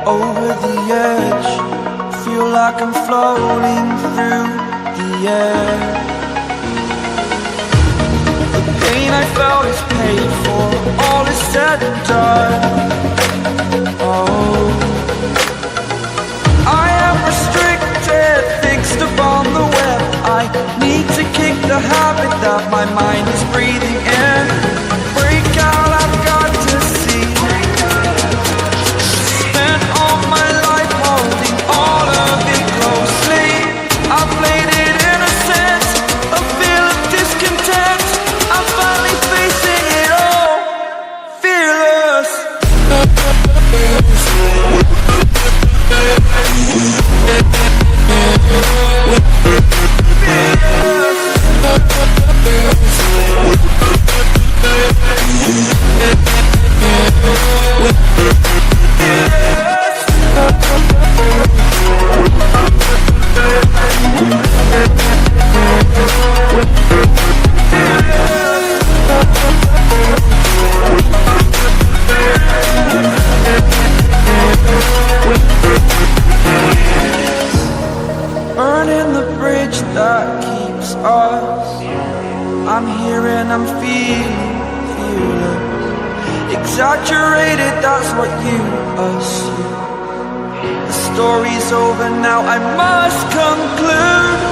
Over the edge, feel like I'm floating through the air. The pain I felt is paid for, all is said and done. Oh, I am restricted, fixed upon the web. I need to kick the habit that my mind is breathing in. Break out, I've got to see. Spent all my life holding all of it closely. I played it innocent, a feel of discontent. I'm finally facing it all, fearless. Burning the bridge that keeps us. I'm here and I'm feeling fearless. Exaggerated, that's what you assume. The story's over now, I must conclude.